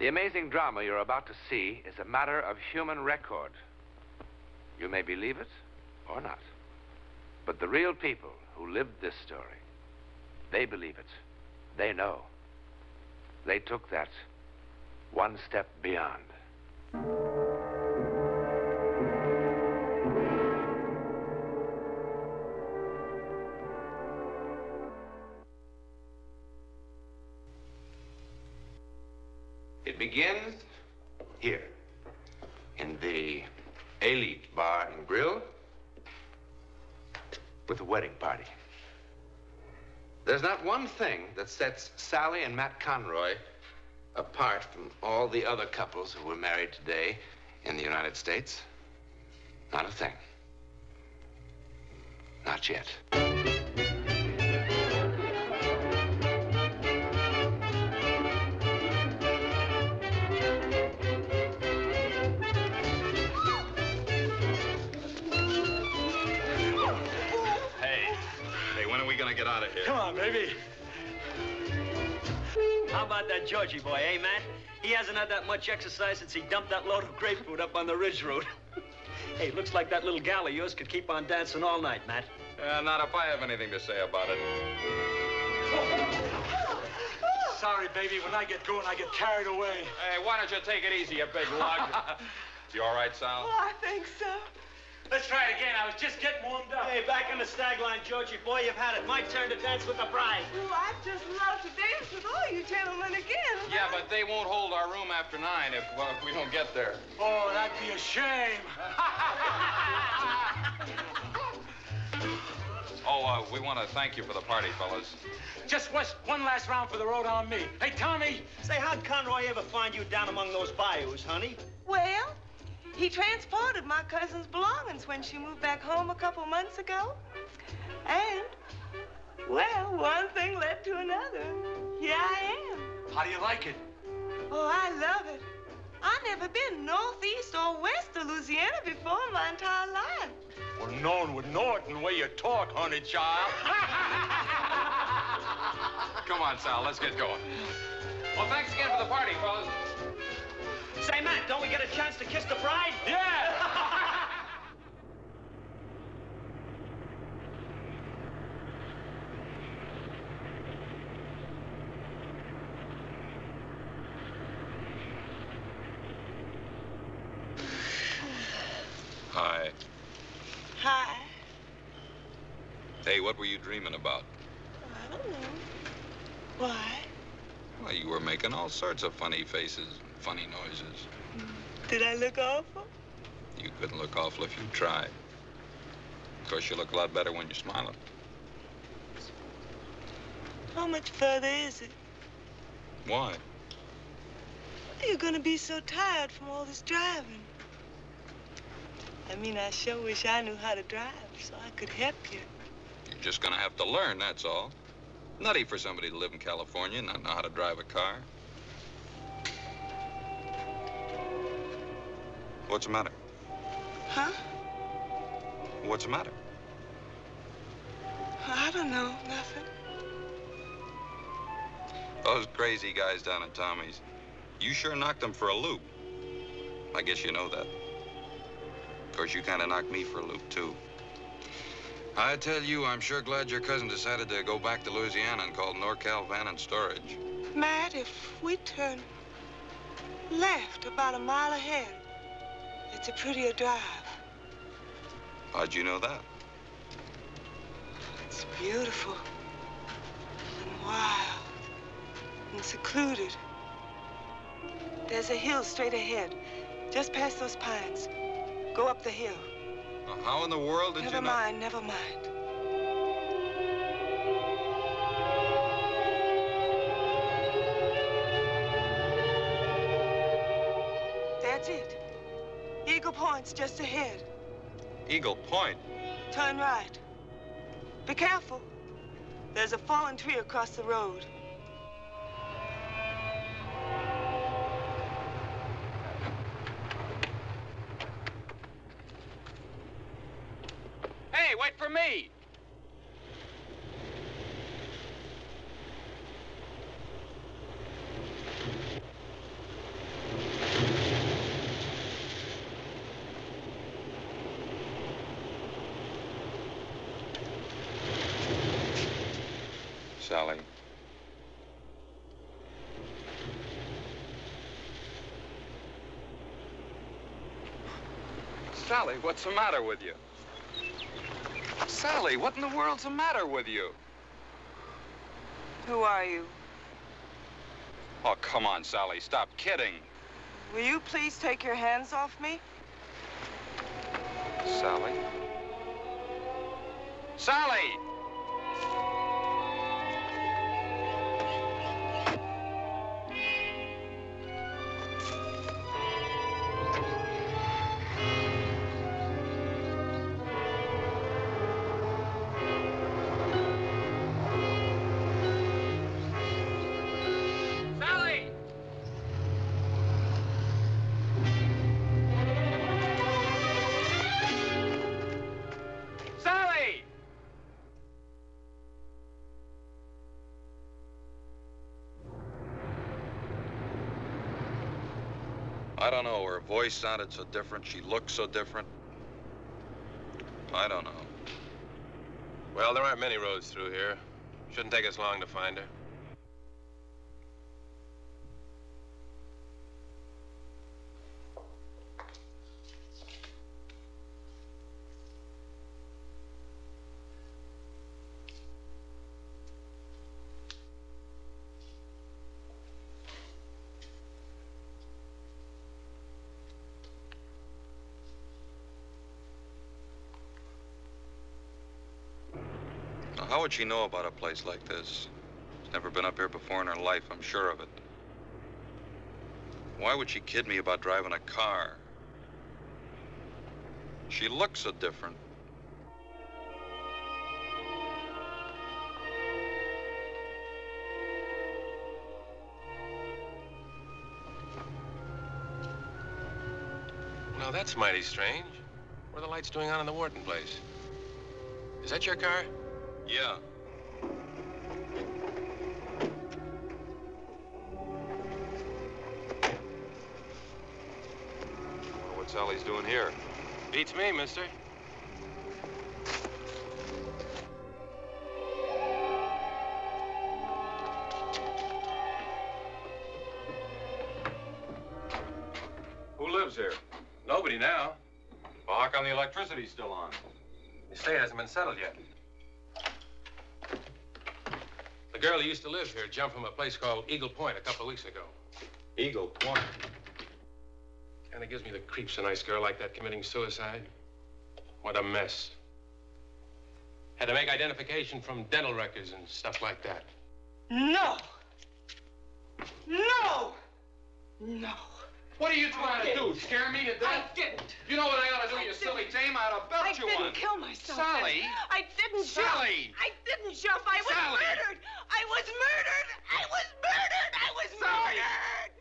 The amazing drama you're about to see is a matter of human record. You may believe it or not. But the real people who lived this story, they believe it. They know. They took that one step beyond. It begins here, in the Elite Bar and Grill, with a wedding party. There's not one thing that sets Sally and Matt Conroy apart from all the other couples who were married today in the United States. Not a thing. Not yet. Get out of here. Come on, baby. How about that Georgie boy, eh, Matt? He hasn't had that much exercise since he dumped that load of grapefruit up on the Ridge Road. Hey, looks like that little gal of yours could keep on dancing all night, Matt. Not if I have anything to say about it. Sorry, baby. When I get going, I get carried away. Hey, why don't you take it easy, you big lug? You all right, Sal? Oh, I think so. Let's try it again. I was just getting warmed up. Hey, back in the stag line, Georgie boy, you've had it. My turn to dance with the bride. Oh, I'd just love to dance with all you gentlemen again. Yeah, but they won't hold our room after 9 if we don't get there. Oh, that'd be a shame. We want to thank you for the party, fellas. Just one last round for the road on me. Hey, Tommy. Say, how'd Conroy ever find you down among those bayous, honey? Well, he transported my cousin's belongings when she moved back home a couple months ago. And, well, one thing led to another. Here I am. How do you like it? Oh, I love it. I've never been northeast or west of Louisiana before in my entire life. Well, no one would know it in the way you talk, honey child. Come on, Sal, let's get going. Well, thanks again for the party, fellas. Say, Matt, don't we get a chance to kiss the bride? Yeah! Hi. Hi. Hey, what were you dreaming about? I don't know. Why? Well, you were making all sorts of funny faces and funny noises. Did I look awful? You couldn't look awful if you tried. Of course, you look a lot better when you're smiling. How much further is it? Why? You're gonna be so tired from all this driving. I mean, I sure wish I knew how to drive so I could help you. You're just gonna have to learn, that's all. Nutty for somebody to live in California and not know how to drive a car. What's the matter? Huh? What's the matter? I don't know, nothing. Those crazy guys down at Tommy's, you sure knocked them for a loop. I guess you know that. Of course, you kind of knocked me for a loop, too. I tell you, I'm sure glad your cousin decided to go back to Louisiana and called NorCal Van and Storage. Matt, if we turn left about a mile ahead, it's a prettier drive. How'd you know that? It's beautiful and wild and secluded. There's a hill straight ahead, just past those pines. Go up the hill. Well, how in the world did you know? Never mind. That's it. Eagle Point's just ahead. Eagle Point? Turn right. Be careful. There's a fallen tree across the road. Hey, wait for me! Sally. Sally, what's the matter with you? Sally, what in the world's the matter with you? Who are you? Oh, come on, Sally, stop kidding. Will you please take your hands off me? Sally? Sally! I don't know. Her voice sounded so different. She looked so different. I don't know. Well, there aren't many roads through here. Shouldn't take us long to find her. How would she know about a place like this? She's never been up here before in her life, I'm sure of it. Why would she kid me about driving a car? She looks so different. Now, that's mighty strange. What are the lights doing on in the Wharton place? Is that your car? Yeah. Wonder what Sally's doing here. Beats me, mister. Who lives here? Nobody now. Well, how come the electricity's still on? The estate hasn't been settled yet. The girl who used to live here jumped from a place called Eagle Point a couple of weeks ago. Eagle Point. Kind of gives me the creeps, a nice girl like that committing suicide. What a mess. Had to make identification from dental records and stuff like that. No! No! No! What are you trying to do? Scare me to death? I didn't. You know what I ought to do, you silly dame? I ought to belt you one. I didn't kill myself. Sally! I didn't jump. Sally! I didn't jump. I was Sally! murdered. I was murdered. I was murdered. I was Sally! murdered.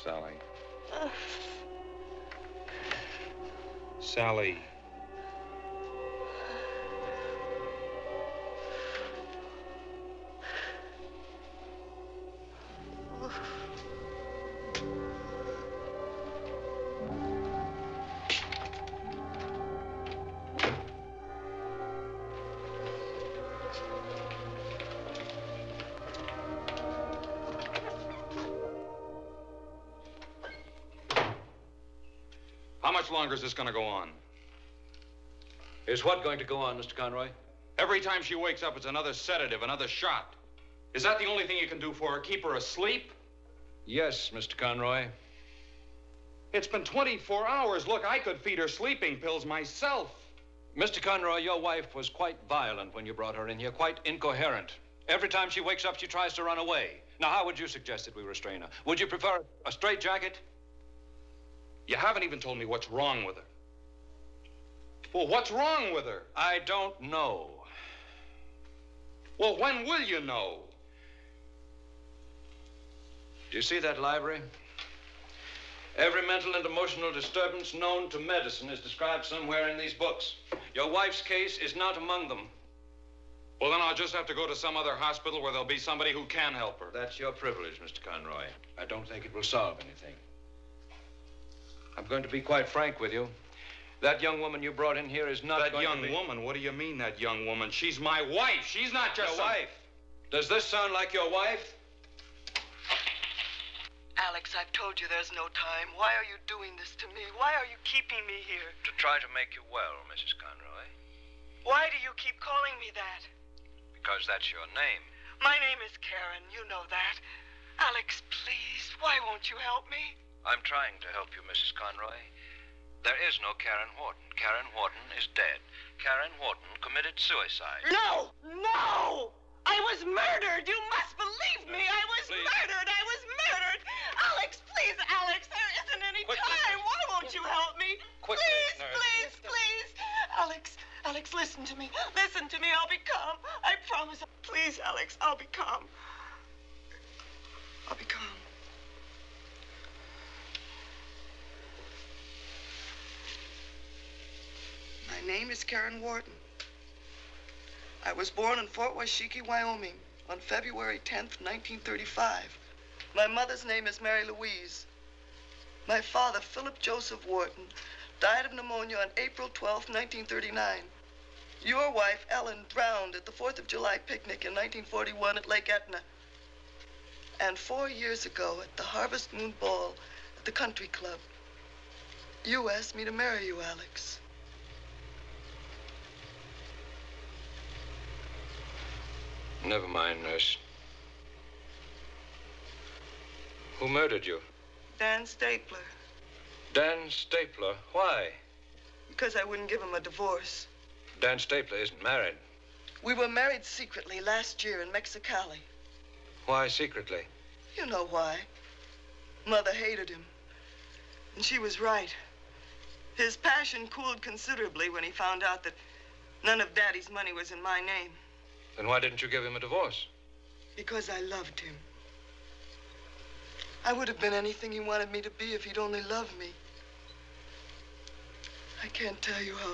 Sally. Sally. How much longer is this going to go on? Is what going to go on, Mr. Conroy? Every time she wakes up, it's another sedative, another shot. Is that the only thing you can do for her? Keep her asleep? Yes, Mr. Conroy. It's been 24 hours. Look, I could feed her sleeping pills myself. Mr. Conroy, your wife was quite violent when you brought her in here, quite incoherent. Every time she wakes up, she tries to run away. Now, how would you suggest that we restrain her? Would you prefer a straitjacket? You haven't even told me what's wrong with her. Well, what's wrong with her? I don't know. Well, when will you know? Do you see that library? Every mental and emotional disturbance known to medicine is described somewhere in these books. Your wife's case is not among them. Well, then I'll just have to go to some other hospital where there'll be somebody who can help her. That's your privilege, Mr. Conroy. I don't think it will solve anything. I'm going to be quite frank with you. That young woman you brought in here is not That going to young be... woman? What do you mean, that young woman? She's my wife. She's not just Your wife? Does this sound like your wife? Alex, I've told you there's no time. Why are you doing this to me? Why are you keeping me here? To try to make you well, Mrs. Conroy. Why do you keep calling me that? Because that's your name. My name is Karen. You know that. Alex, please, why won't you help me? I'm trying to help you, Mrs. Conroy. There is no Karen Wharton. Karen Wharton is dead. Karen Wharton committed suicide. No! No! I was murdered! You must believe me! I was Please. murdered! I was murdered! Alex, please, Alex, there isn't any Quickly. time. Why won't you help me? Quickly, Please, nurse. please, please. Alex, listen to me. Listen to me. I'll be calm. I promise. Please, Alex, I'll be calm. I'll be calm. My name is Karen Wharton. I was born in Fort Washakie, Wyoming, on February 10th, 1935. My mother's name is Mary Louise. My father, Philip Joseph Wharton, died of pneumonia on April 12th, 1939. Your wife, Ellen, drowned at the 4th of July picnic in 1941 at Lake Etna. And 4 years ago at the Harvest Moon Ball at the Country Club, you asked me to marry you, Alex. Never mind, nurse. Who murdered you? Dan Stapler. Dan Stapler. Why? Because I wouldn't give him a divorce. Dan Stapler isn't married. We were married secretly last year in Mexicali. Why secretly? You know why. Mother hated him. And she was right. His passion cooled considerably when he found out that none of Daddy's money was in my name. Then why didn't you give him a divorce? Because I loved him. I would have been anything he wanted me to be if he'd only loved me. I can't tell you how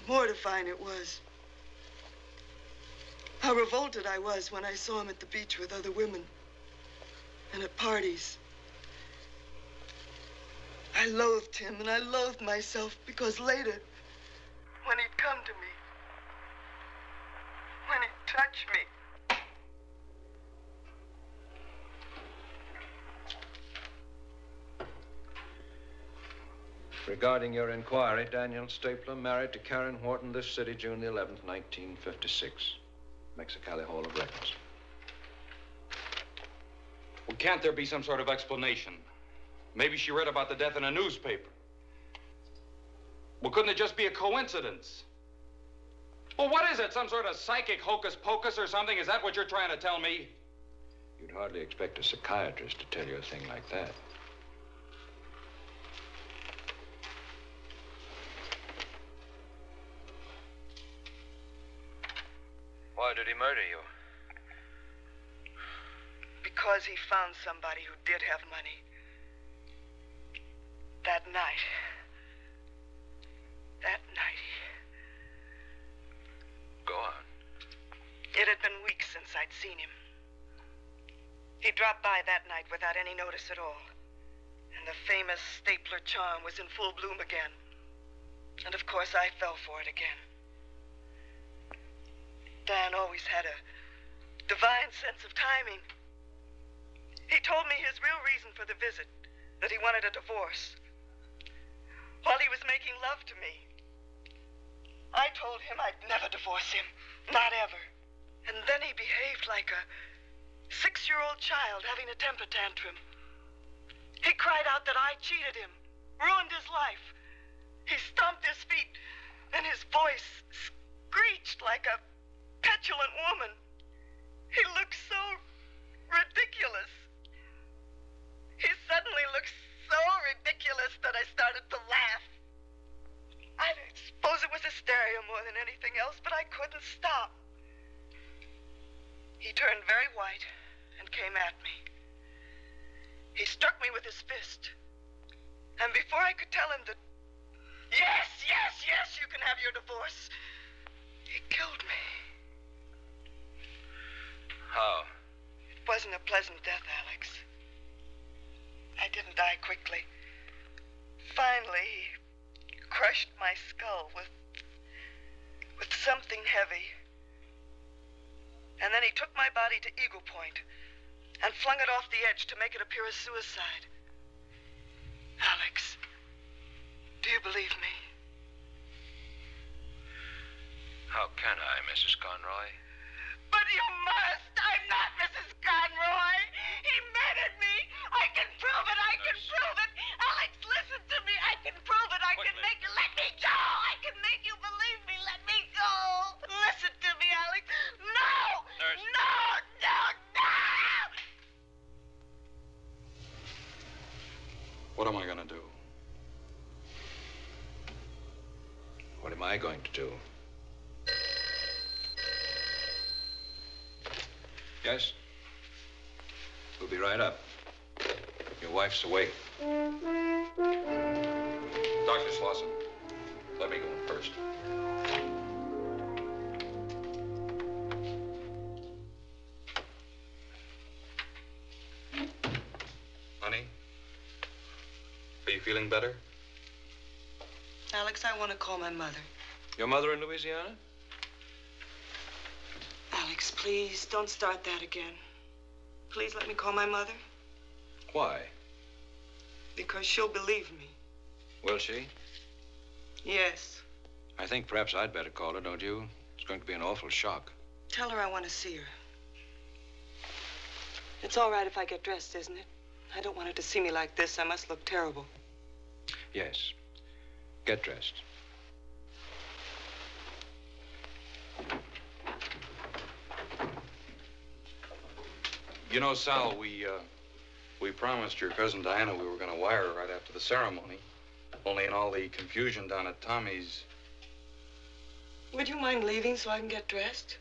mortifying it was. How revolted I was when I saw him at the beach with other women and at parties. I loathed him and I loathed myself because later, when he'd come to me, when he'd touch me, Regarding your inquiry, Daniel Stapler married to Karen Wharton this city, June the 11th, 1956. Mexicali Hall of Records. Well, can't there be some sort of explanation? Maybe she read about the death in a newspaper. Well, couldn't it just be a coincidence? Well, what is it? Some sort of psychic hocus pocus or something? Is that what you're trying to tell me? You'd hardly expect a psychiatrist to tell you a thing like that. Why did he murder you? because he found somebody who did have money. That night. Go on. It had been weeks since I'd seen him. He dropped by that night without any notice at all. And the famous Stapler charm was in full bloom again. And of course I fell for it again. Dan always had a divine sense of timing. He told me his real reason for the visit, that he wanted a divorce. While he was making love to me, I told him I'd never divorce him, not ever. And then he behaved like a 6-year-old child having a temper tantrum. He cried out that I cheated him, ruined his life. He stomped his feet, and his voice screeched like a petulant woman. He looked so ridiculous. He suddenly looked so ridiculous that I started to laugh. I suppose it was hysteria more than anything else, but I couldn't stop. He turned very white and came at me. He struck me with his fist. And before I could tell him that, yes, you can have your divorce, he killed me. How? It wasn't a pleasant death, Alex. I didn't die quickly. Finally, he crushed my skull with something heavy. And then he took my body to Eagle Point and flung it off the edge to make it appear as suicide. Alex, do you believe me? How can I, Mrs. Conroy? But you must. I'm not Mrs. Conroy. He murdered me. I can prove it. I can prove it. Alex, listen to me. I can prove it. I can make you. Let me go. I can make you believe me. Let me go. Listen to me, Alex. No. Nurse. No. What am I going to do? What am I going to do? Yes? We'll be right up. Your wife's awake. Dr. Slauson, let me go in first. Honey, are you feeling better? Alex, I want to call my mother. Your mother in Louisiana? Alex, please, don't start that again. Please let me call my mother. Why? Because she'll believe me. Will she? Yes. I think perhaps I'd better call her, don't you? It's going to be an awful shock. Tell her I want to see her. It's all right if I get dressed, isn't it? I don't want her to see me like this. I must look terrible. Yes. Get dressed. You know, Sal, we promised your cousin Diana we were going to wire her right after the ceremony. Only in all the confusion down at Tommy's. Would you mind leaving so I can get dressed?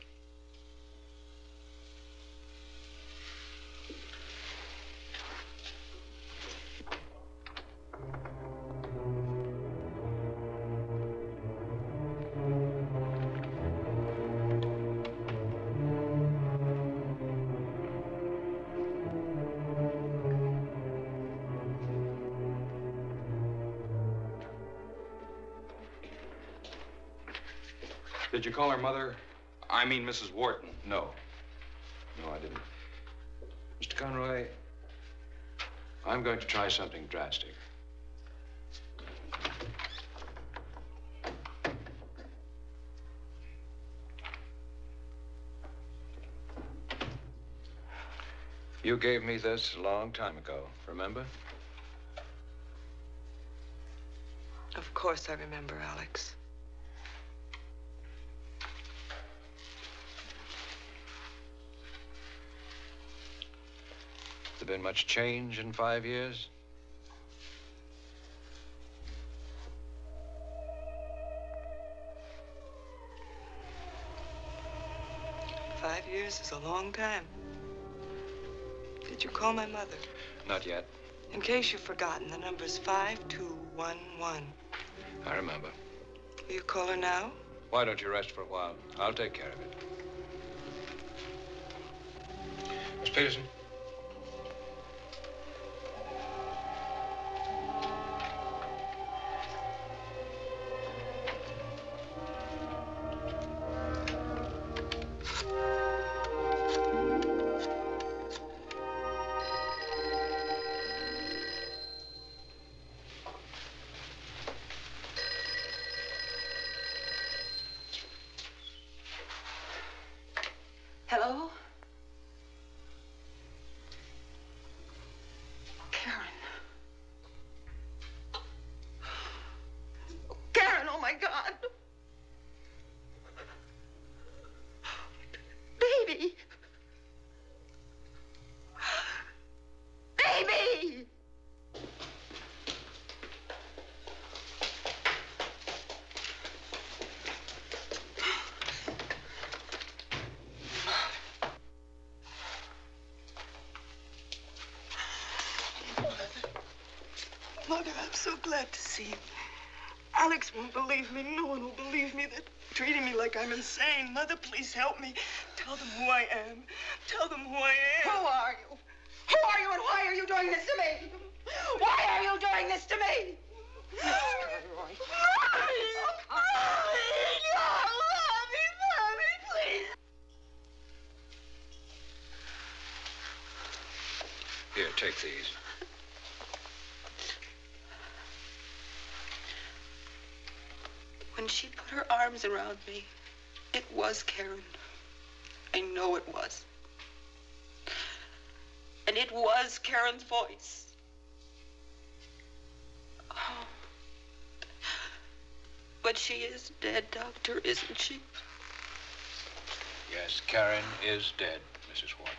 Did you call her mother? I mean, Mrs. Wharton. No. No, I didn't. Mr. Conroy, I'm going to try something drastic. You gave me this a long time ago, remember? Of course I remember, Alex. Has there been much change in 5 years? Five years is a long time. Did you call my mother? Not yet. In case you've forgotten, the number's 5211. I remember. Will you call her now? Why don't you rest for a while? I'll take care of it. Miss Peterson? Hello? Karen. Karen, oh my God. Baby. Baby! Mother, I'm so glad to see you. Alex won't believe me. No one will believe me. They're treating me like I'm insane. Mother, please help me. Tell Tell them who I am. Tell them who I am. Who are you? Who are you and why are you doing this to me? Why are you doing this to me? Conroy. Mommy, please. Here, take these. When she put her arms around me, it was Karen. I know it was. And it was Karen's voice. Oh. But she is dead, Doctor, isn't she? Yes, Karen is dead, Mrs. Wharton.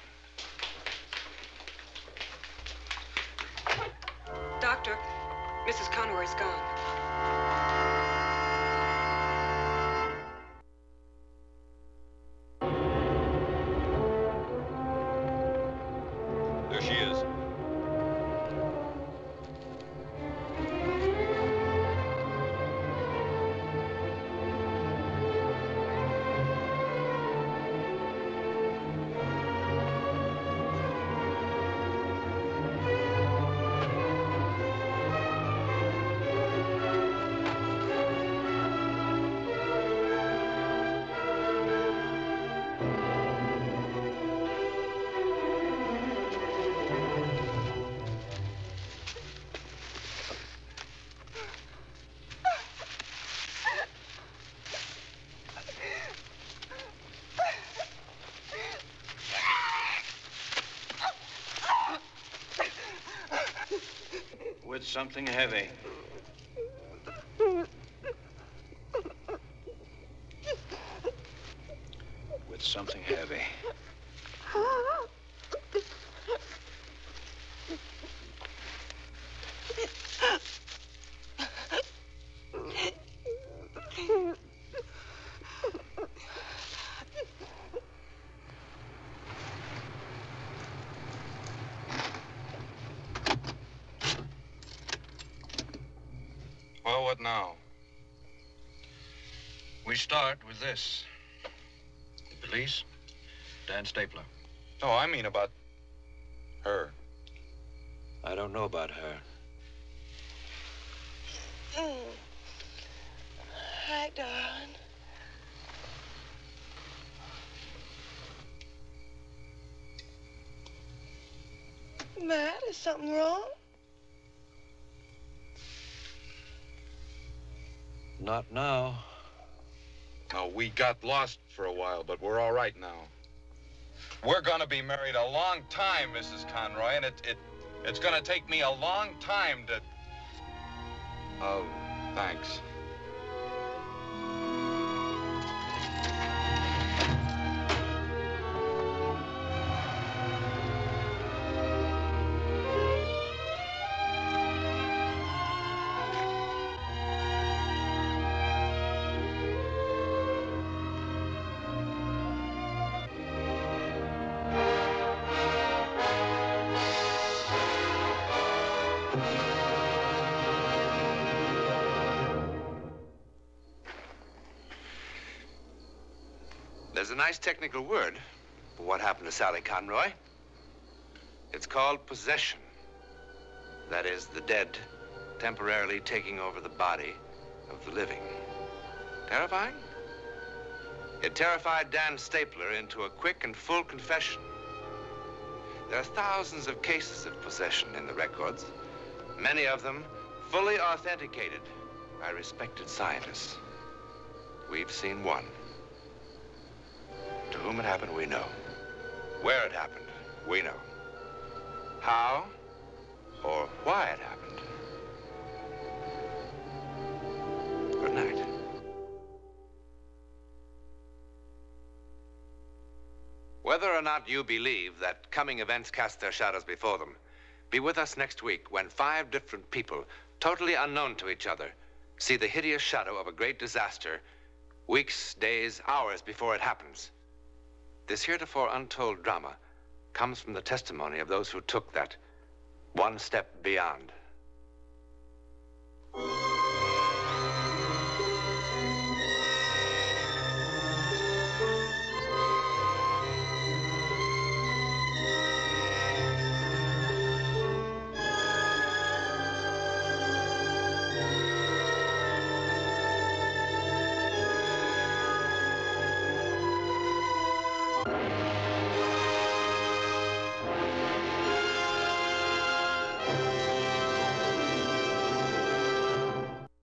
Doctor, Mrs. Conroy's gone. There she is. With something heavy. With something heavy. Well, what now? We start with this. The police, Dan Stapler. No, I mean about her. I don't know about her. Hi, darling. Matt, is something wrong? Not now. No, we got lost for a while, but we're all right now. We're gonna be married a long time, Mrs. Conroy, and it's gonna take me a long time to... Oh, thanks. There's a nice technical word for what happened to Sally Conroy. It's called possession. That is, the dead temporarily taking over the body of the living. Terrifying? It terrified Dan Stapler into a quick and full confession. There are thousands of cases of possession in the records, many of them fully authenticated by respected scientists. We've seen one. To whom it happened, we know. Where it happened, we know. How or why it happened. Good night. Whether or not you believe that coming events cast their shadows before them, be with us next week when 5 different people, totally unknown to each other, see the hideous shadow of a great disaster weeks, days, hours before it happens. This heretofore untold drama comes from the testimony of those who took that one step beyond.